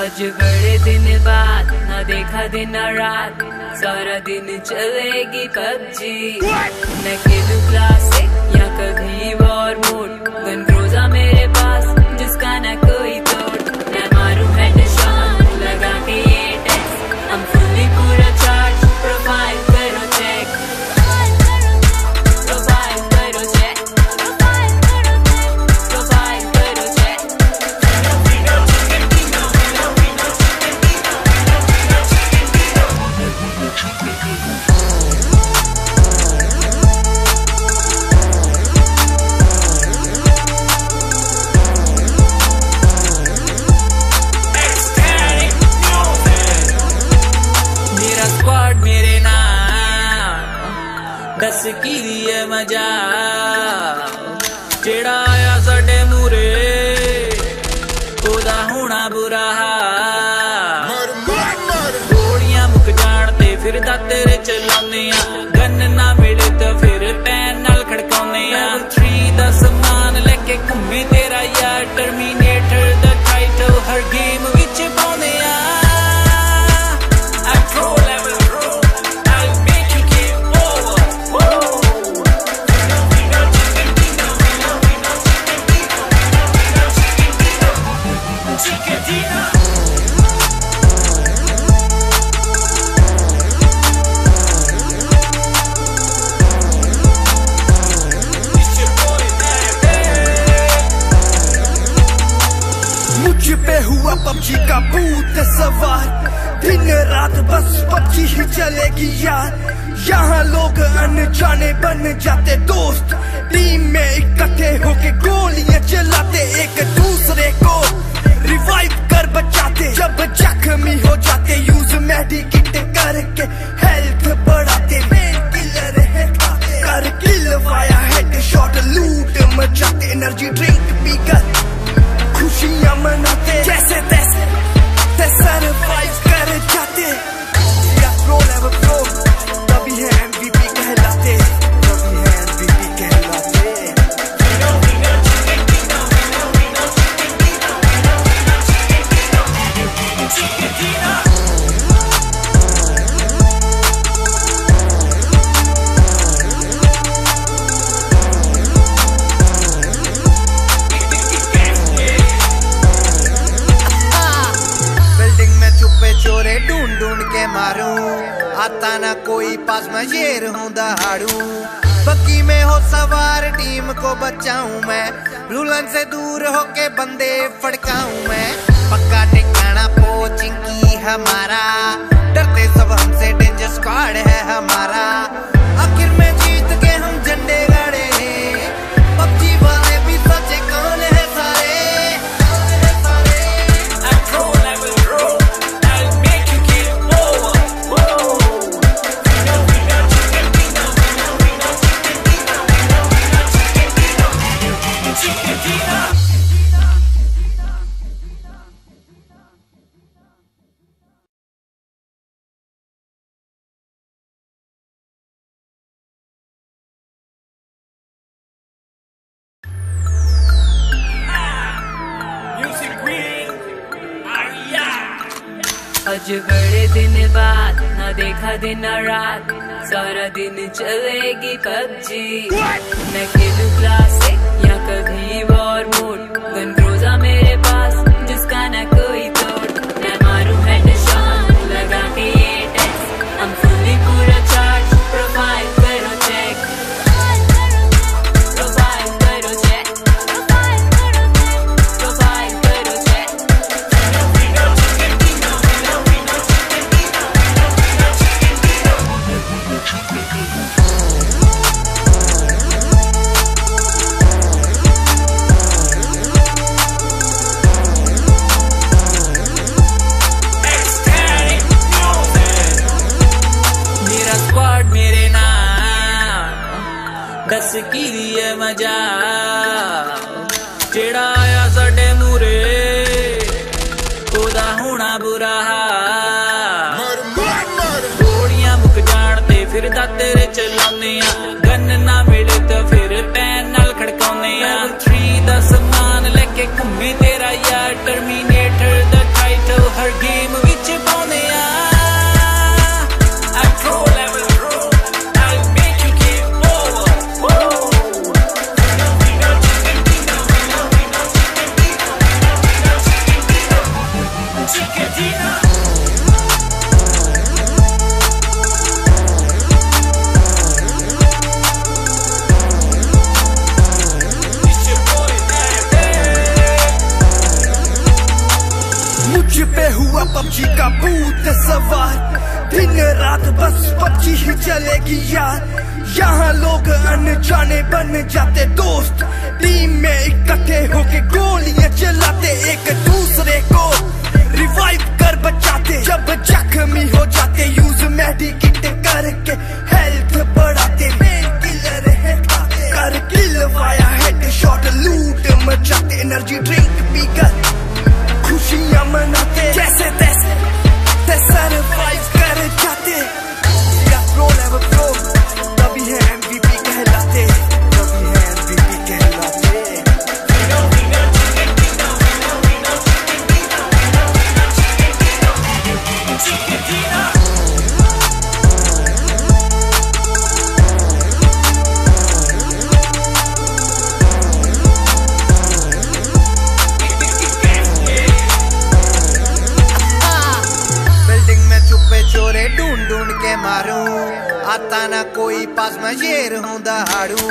आज बड़े दिन बाद ना देखा दिन ना रात, सारा दिन चलेगी पबजी। न खेलूं क्लासिक या कभी वॉर मोड, गन ग्रोजा मेरे पास जिसका न कोई तोड़। मैं मारूं हेडशॉट लगा के ये टेक्स्ट, हम फुल्ली पूरा चार्ज। प्रोफाइल करो चेक, प्रोफाइल करो चेक, प्रोफाइल करो चेक। मेरा स्क्वाड मेरे नाम, दस की लिए मजा जेड़ा आया साडे मूरे, ओदा होना बुरा हाल। गोलियां मुक जान ते फिर तेरे चलाने आ, गन ना मिले तो फिर पैन नाल खड़काउने आ। 3 दा समान लेके घूमे तेरा यार, टर्मिनेटर दा टाइटल हर गेम विच पाउने आ। मुझ पे हुआ पबजी का भूत सवार, दिन रात बस पबजी ही चलेगी यार। यहाँ लोग अनजाने बन जाते दोस्त, टीम में इकट्ठे होके गोलियां चलाते, एक दूसरे को रिवाइव कर बचाते। जब जख्मी हो जाते यूज मेडिकिट करके हेल्थ बढ़ाते। मेन किलर है कर किल वाया हेडशॉट, लूट मचाते। एनर्जी ड्रिंक पीकर खुशियां मनाते, जैसे तैसे सरवाइव कर जाते। या प्रो लेवल प्रो, तभी है MVP कहलाते, तभी है MVP कहलाते। छुपे चोरे ढूंढ ढूंढ के मारूं, आता ना कोई पास मैं शेर हूँ दहाड़ू। बग्गी में हो सवार टीम को बचाऊं मैं, रुलन से दूर होके बंदे फड़काऊं मैं। पक्का ठिकाना पोचिंग की हमारा, डरते सब हमसे, डेंजर स्क्वाड है हमारा। आखिर में जीत के हम झंडे गाड़े, पबजी वाले भी सचे कौन है सारे। आज बड़े दिन बाद ना देखा दिन ना रात, सारा दिन चलेगी पबजी। न खेलूं क्लासिक या कभी वॉर मोड, गन ग्रोजा मेरे पास जिसका न कोई तोड़। मैं मारूं हेडशॉट लगा के ये टेक्स्ट, हम फुल्ली पूरा चार्ज। प्रोफाइल करो चेक, प्रोफाइल करो चेक, प्रोफाइल करो चेक। मेरा स्क्वाड मेरे नाम, दस की लिए मजा जेड़ा आया साडे मूरे, ओदा होना बुरा हाल। गोलियां मुक जान ते फिर तेरे चलाने आ, गन ना मिले तो फिर पैन नाल खड़काउने आ। 3 दा समान लेके घूमे तेरा यार, टर्मिनेटर दा टाइटल हर पबजी का भूत सवार, दिन रात बस पबजी ही चलेगी यार। यहाँ लोग अनजाने बन जाते दोस्त, टीम में इकट्ठे होके गोलियां चलाते, एक दूसरे को रिवाइव कर बचाते। जब जख्मी हो जाते यूज मेडिकेट करके हेल्थ बढ़ाते। मेन किलर है कर किल वाया हेडशॉट, लूट मचाते, एनर्जी ड्रिंक पीकर खुशियां मनाते। जैसे तैसे सरवाइव कर जाते। प्रो लेवल प्रो तभी है MVP कहलाते, तभी है MVP कहलाते। बिल्डिंग में छुपे चोरे ढूंढ ढूंढ के मारूं, आता ना कोई पास में शेर हूँ दहाड़ू।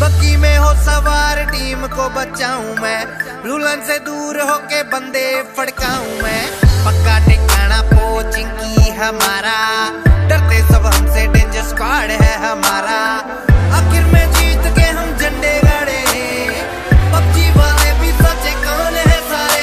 बग्गी में हो सवार टीम को बचाऊं मैं, रुलन से दूर होके बंदे फड़काऊं मैं। पक्का ठिकाना पोचिंग की हमारा, डरते सब हमसे, डेंजर स्क्वाड है हमारा। आखिर में जीत के हम झंडे गाड़े, पबजी वाले भी सोचे कौन है सारे।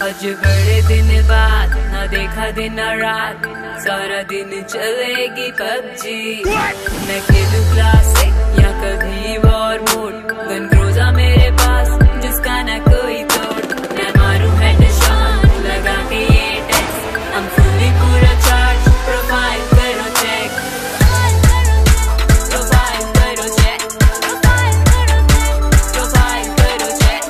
आज बड़े दिन बाद ना देखा दिन रात, सारा दिन चलेगी पबजी। मैं खेलूं क्लासिक या कभी वॉर मोड, गन क्रूज़ा मेरे पास जिसका ना कोई तोड़। मैं मारूं हेडशॉट लगा के ये टेस्ट, हम फुली पूरा चार्ज। प्रोफाइल करो चेक, प्रोफाइल करो चेक, प्रोफाइल करो चेक।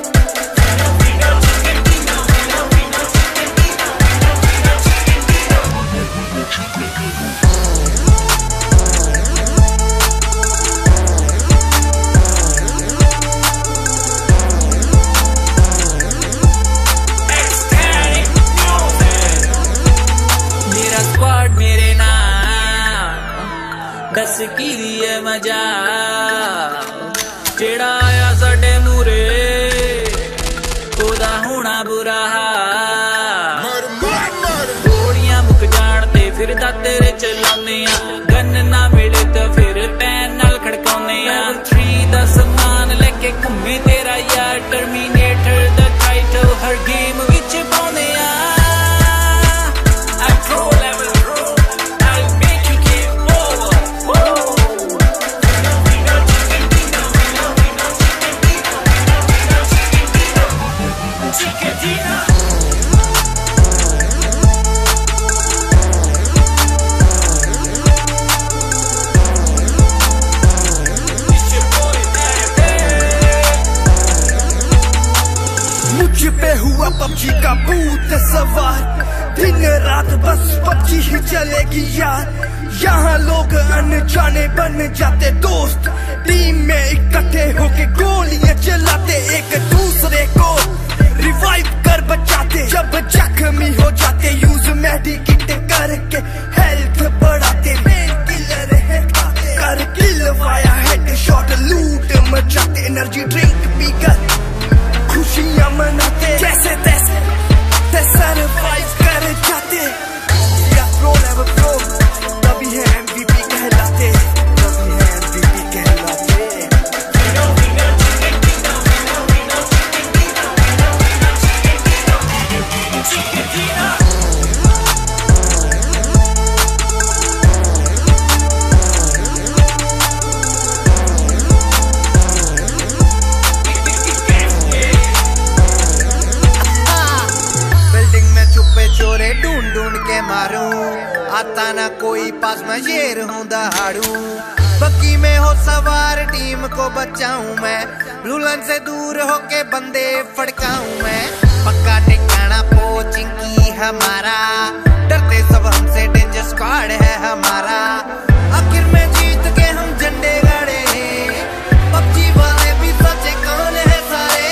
मेरा स्क्वाड मेरे नाम, दस की लिए मजा। जेड़ा आया साडे मूरे, ओदा होना बुरा हाल। गोलियां मुक जान ते फिर तेरे चलाने आ, गन ना मिले तो फिर पैन नाल खड़काउने आ। 3 दा समान लेके घूमे तेरा यार, टर्मिनेटर दा टाइटल हर गेम विच पाउने आ। हुआ पबजी का भूत सवार, दिन रात बस पबजी ही चलेगी यार। यहाँ लोग अनजाने बन जाते दोस्त, टीम में इकट्ठे होके गोलियां चलाते, एक दूसरे को रिवाइव कर बचाते। जब जख्मी हो जाते यूज मेडिकेट करके हेल्थ बढ़ाते। मेन किलर है कर किल वाया हेडशॉट, लूट मचाते, एनर्जी ड्रिंक पीकर खुशियां मनाते। जैसे तैसे सरवाइव कर जाते। प्रो लेवल प्रो तभी है MVP कहलाते, तभी है MVP कहलाते। चोरे ढूंढ ढूंढ के मारूं, आता ना कोई पास में शेर हूँ दहाड़ू। बग्गी में हो सवार टीम को बचाऊं मैं, रुलन से दूर होके बंदे फड़काऊं मैं। पक्का ठिकाना पोचिंग की हमारा, डरते सब हमसे, डेंजर स्क्वाड है हमारा। आखिर में जीत के हम झंडे गाड़े, पबजी वाले भी सोचे कौन है सारे।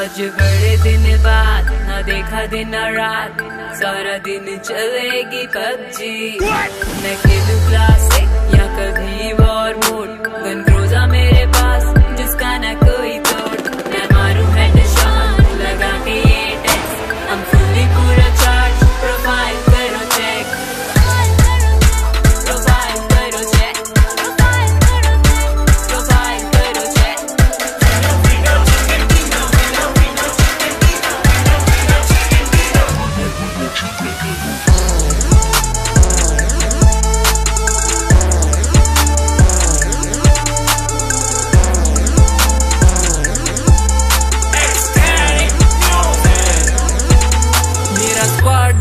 आज बड़े दिन बाद ना देखा दिन रात, सारा दिन चलेगी पबजी। मैं खेलूं क्लासिक या कभी वॉर मोड, गन क्रूज़ा मेरे पास जिसका ना कोई तोड़। मैं मारूं हेडशॉट लगा के ये टेक्स्ट, हम फुल्ली पूरा चार्ज। प्रोफाइल करो चेक, प्रोफाइल करो चेक, प्रोफाइल करो चेक।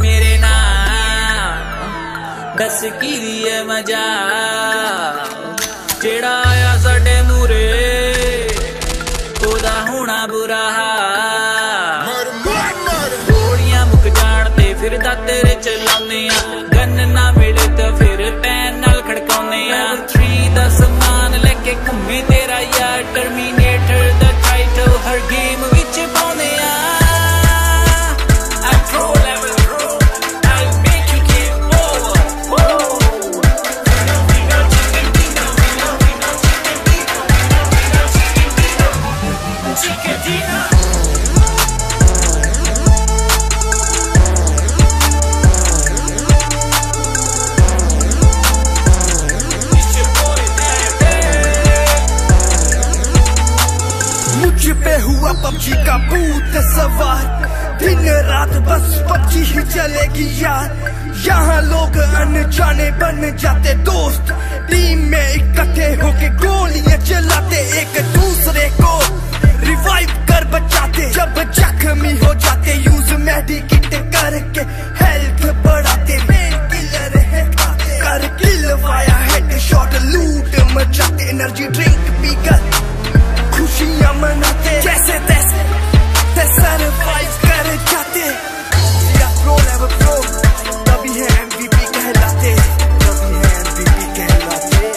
मेरे नाम दस की है मजा, जेड़ा आया साडे मूरे ओदा होना बुरा हाल। गोलियां मुक जान ते फिर तेरे चलाने, गन ना मिले तो फिर पैन नाल खड़काउने। 3 दा समान लेके घूमे तेरा यार, टर्मिनेटर दा टाइटल हर गेम विच पाउने। मुझ पे हुआ पबजी का भूत सवार, दिन रात बस पबजी ही चलेगी यार। यहाँ लोग अनजाने बन जाते दोस्त, टीम में इकट्ठे होके गोलियां चलाते, एक दूसरे को रिवाइव कर बचाते। जब जख्मी हो जाते यूज मेडिकेट करके हेल्थ बढ़ाते। मेन किलर है खाते, कर किल वाया हेडशॉट, लूट मचाते। एनर्जी ड्रिंक पीकर खुशियां मनाते, जैसे तैसे सरवाइव कर जाते। प्रो लेवल प्रो तभी है MVP कहलाते, तभी है MVP कहलाते।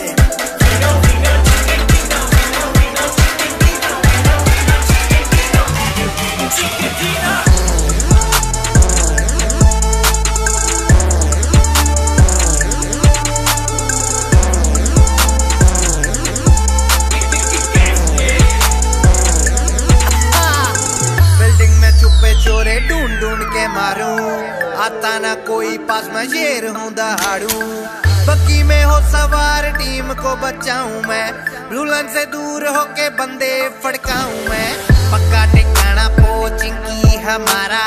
चोरे ढूंढ ढूंढ के मारूं, आता ना कोई पास मैं शेर हूं दहाड़ू। बग्गी में हो सवार टीम को बचाऊं मैं, रुलन से दूर होके बंदे फड़काऊं मैं। पक्का ठिकाना पोचिंग की हमारा,